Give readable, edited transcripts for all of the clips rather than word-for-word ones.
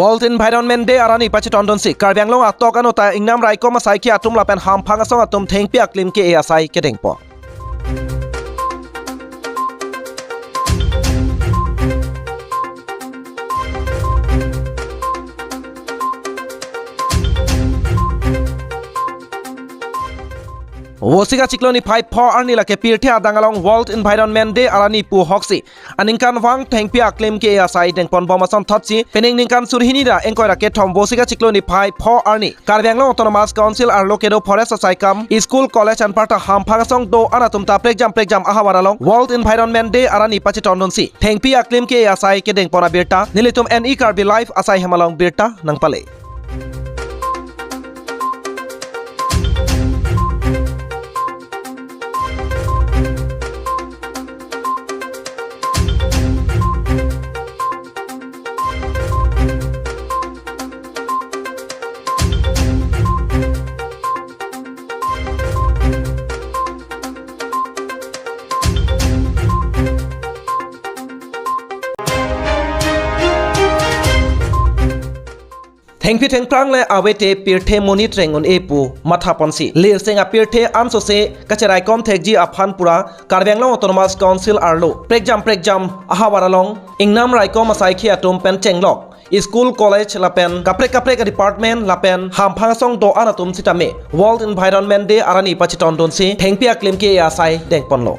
World Environment Day arani katalondun si Karbi Anglong atok-anota ingnam raiko masai ki atum lapen hampang asong atum thengpi aklim ke asai kedengpo. Wosika cikloni 5 4 arni lake pirthi adangalong World Environment Day arani pu hoksi aningkan wang thengpi aklim ke asai dengpon bomason thotsi pening ningkan surhini da engkoi rake thom wosika cikloni 5 4 arni Karbi Anglong Autonomous Council ar lokedo forest asai kam school college and parta hamphangasong do anatum ta pregjam ahawaralong World Environment Day arani katalondun si thengpi aklim ke asai ke dengpona birta nilitum NE Karbi life asai hemalong birta nang pale. Thengpi thengprang le awete pirthe monitoring on epu matha ponsi lir senga pirthe anso se kacherai kom thekji afhan pura Karbi Anglong Autonomous Council arlo pregjam ahawaralong ingnam raikom asai khi atum pen chenglok school college lapen kaprek ka department lapen hamphangasong do anatum sitame World Environment Day arani katalondun si thengpi aklim ke asai dengponlo.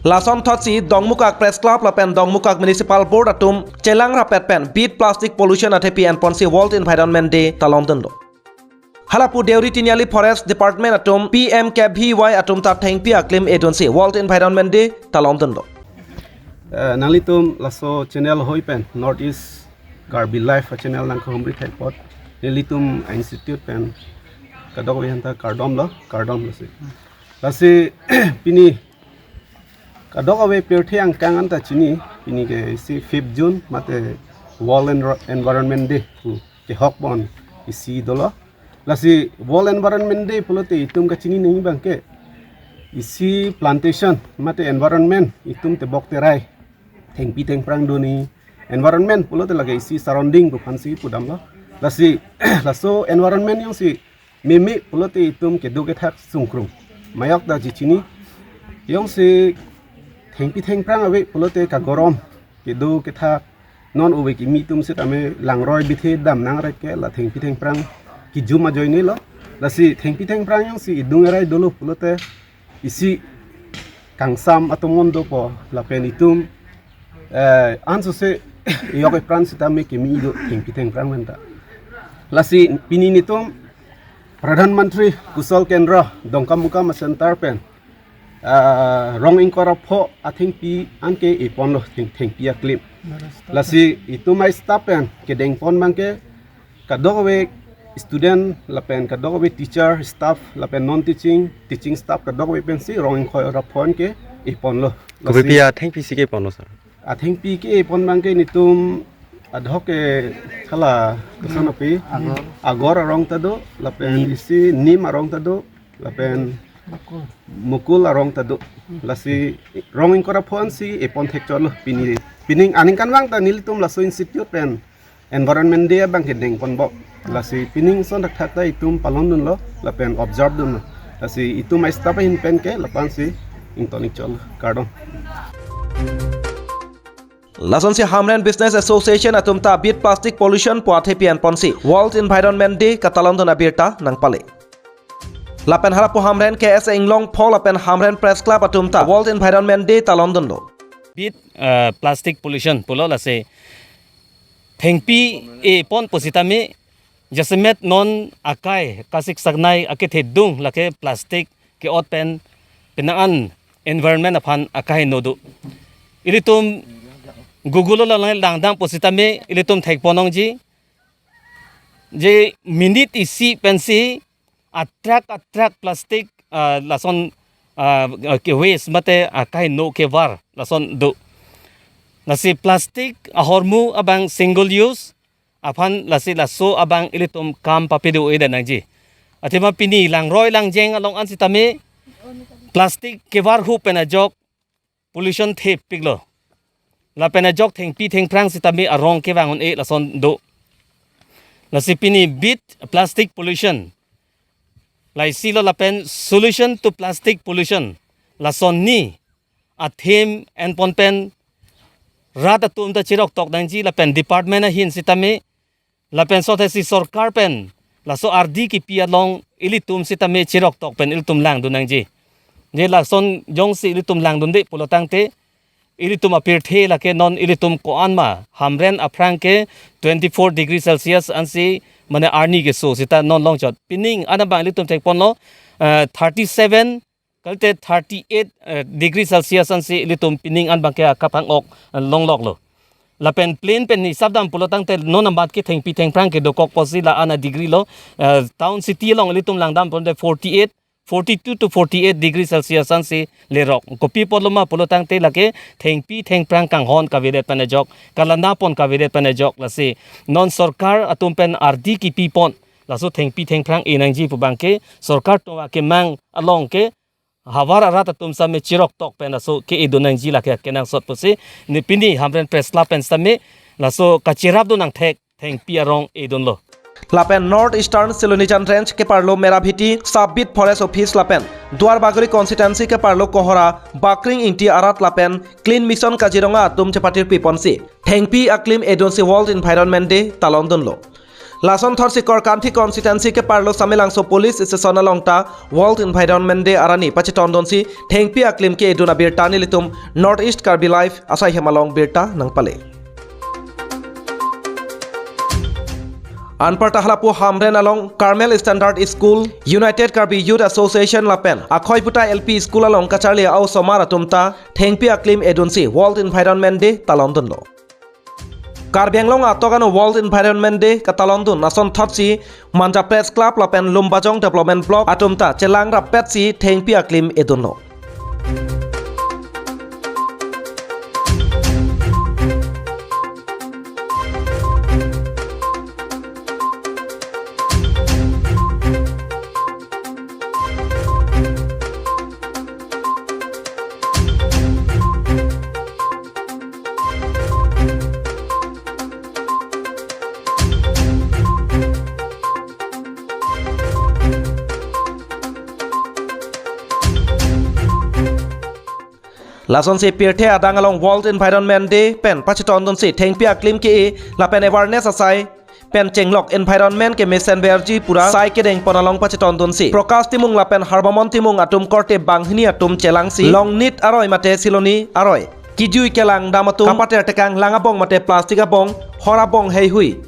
Lason thotsi dongmukak press club lapen dongmukak municipal board atum chelang rapet pen beat plastic pollution athepi and ponsi World Environment Day talondun do halapu deuri tiniali forest department atum PMKVY atum ta thengpi aklim agency World Environment Day talondun do nalitum laso channel hoi pen northeast Karbi life channel nang khomri thaipot nalitum institute pen kadok hanta kardom lo lasi pini kadok awe pirthi angkang anta chini pini ke si 5 June mate World Environment Day ke hokbon isi dolo lasi World Environment Day pulote itum ka chini nahi bangke isi plantation mate environment itum te bokte rai thengpi thengprang doni environment pulote lage isi surrounding bukansi pudam lo lasi laso environment yang si meme pulote itum ke do ke thak sungkrum mayak da chini yang si thengpi thengprang awe pulote ka gorom ke do ke tha non owe ki mitum sit ame langroi bithe dam nang ra ke la thengpi thengprang ki juma joini lo la si thengpi thengprang yang si idungarai dolo pulote isi kangsam atomon do po la penitum anso se yoke pran sit ame ke mi do thengpi thengprang menta la si pininitum Pradhan Mantri Kusal Kendra dongkamuka masentar pen rong ingkora pho athengpi anke ipon lo thengpi aklim lasi itu mai stapen ke dengpon mangke kadowe student lapen kadowe teacher staff lapen non teaching staff kadowe pensi rong ingkora phon ke ipon lo kopipia thengpi sike pon lo sir athengpi ke ipon mangke nitum adhoke khala kusanapi agor rong tado lapen isi nim rong tado lapen mukul arong tado lasi rong ingkora phon si epon thekchol pining aningkan wang ta nilitum laso institute pen environment day bang hedeng pon bo lasi pining son thak ta itum palondun lo lapen observe dun lasi itum staff hin pen ke lapan si ingtonik chol kardom Lason si Hamren Business Association atum ta beat plastic pollution puathe pian ponsi World Environment Day katalondun abirta nang pale lapen harapu Hamren KS Anglong pho lapen Hamren Press Club atum ta World Environment Day talondun lo beat plastic pollution pulo lase thengpi e pon positame jasemet non akai kasik sagnai ake thedung lake plastic ke open penaan environment aphan akai nodu ilitum Google lo langdang positame ilitum thekponong ji je minute isi pensi attract plastic lason ke waste mate akai no ke var lason do nasi plastik ahormu abang single use apan lasi laso abang ilitum kam papidu ida nangji atima pini lang roy lang jeng along an sitame plastik ke var hu penajok pollution thep piglo la penajok thengpi thengprang sitame arong ke wangon e lason do lasi pini bit plastic pollution lai silo lapen solution to plastic pollution lason ni athem en ponpen rata tum ta chirok tok dangji lapen department hin sitame lapen sothe si sarkar pen laso ardi ki pia long ilitum sitame chirok tok pen ilitum lang dunangji je lason jong si ilitum lang dunde polotang te ilitum apir the lake non ilitum ko anma hamren aprang ke 24 degree celsius ansi mane arni ke so sita non long chot pining anaba ilitum tek ponlo 37 kalte 38 degree celsius ansi ilitum pining an bangke kapang ok long lok lo lapen plain pen ni sabdam polotang te non ambat ke thengpi thengprang ke dokok posi la ana degree lo town city long ilitum langdam ponde 42 to 48 degree celsius ansi lerok kopi poloma polotang te lake thengpi thengprang kang hon kavidet panajok kalanda pon kavidet panajok lase non sarkar atum pen ardi ki pi pon laso thengpi thengprang enangji pubangke sarkar to ke mang along ke hawara rata tum same chirok tok pen laso ke idunangji lake kenang sot pose ni pini hamren presla pen same laso kachirap do nang thengpi arong edon lo lapen North Eastern Silonijan Range ke parlo Meraviti Sabbit Forest Office lapen Duar Bagori Constituency ke parlo Kohora Bakring Inti Arat lapen Clean Mission Kajironga atum cepatir piponsi Thengpi Aklim Edonsi World Environment Day talondon lo Lason Thorsi Korkanthi Constituency ke parlo Samilangso Police Station alongta World Environment Day arani pachitondonsi Thengpi Aklim ke eduna birta nilitum North East Karbi Life asai hemalong birta nang pale Anparta halapu hamren along Carmel Standard School United Karbi Youth Association lapen Akhoiputa LP School along Kacharli au somara tumta Thengpi Aklim Edunsi World Environment Day talondon lo Karbi Anglong atokano World Environment Day katalondun nason thotsi Manja Press Club lapen Lumbajong Development Block atumta chelang rapetsi Thengpi Aklim edunno Lason si pirte adang along World Environment Day pen pachitondon si Thengpi Aklim ke lapen awareness asai pen chenglok environment ke mission berji pura sai ke deng ponalong pachitondon si Prakash timung lapen harbamon timung atum korte banghini atum chelang si long nit aroi mate siloni aroi kijui kelang damatum kapate tekang langabong mate plastic abong horabong hei hui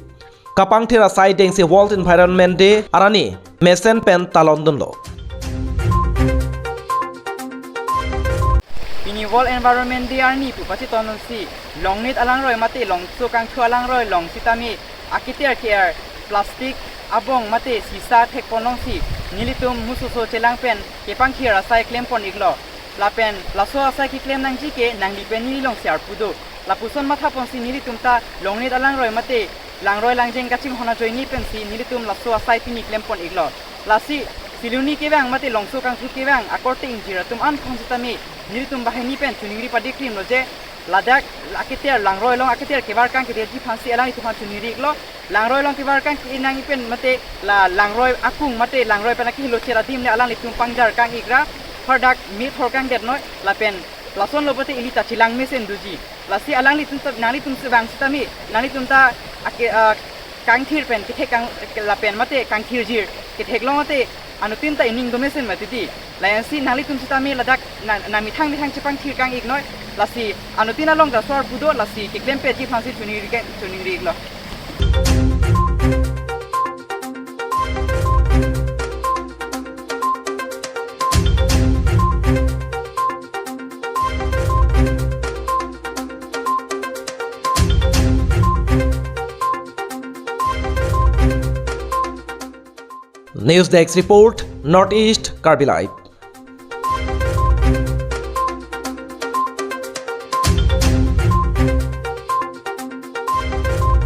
kapang thira sai deng si World Environment Day arani mission pen talondon lo Ini World Environment Day arni pu pati tonon si long nit alang roi mate long so kang chu alang roi long sitami akiter care plastic abong mate sisa thek ponong si nilitum musu so chelang pen kepang khira sai claim pon iglo lapen laso asai ki claim nang ji ke nang lipen ni long siar pudo lapuson matha pon si nilitum ta long nit alang roi mate lang roi lang jeng kaching hona joi ni pen si nilitum laso asai pini claim pon iglo lasi siluni kebang mate longso kang su kebang akorte injira tum an khonsitami nilitum bahani pen tuniri padi krim loje ladak akiter langroi long akiter kebar kang ke ji phansi alang itu phan tuniri glo langroi long kebar kang inang pen mate la langroi akung mate langroi pen ki lo chera dim ne alang litum pangjar kang igra product meat for kang det noi la pen lason lobote ilita chilang mesen duji lasi alang litum nali tum sebang sitami nali tum ta kang thir pen ke kang la pen mate kang thir jir ke theklong mate anutin ta ining domesen matiti layansi nali tum sitami ladak na mithang chepang thir kang ignoi lasi anutin along da swar budo lasi kiklem pe ji phansi chuniri iglo News Desk Report Northeast Karbi Live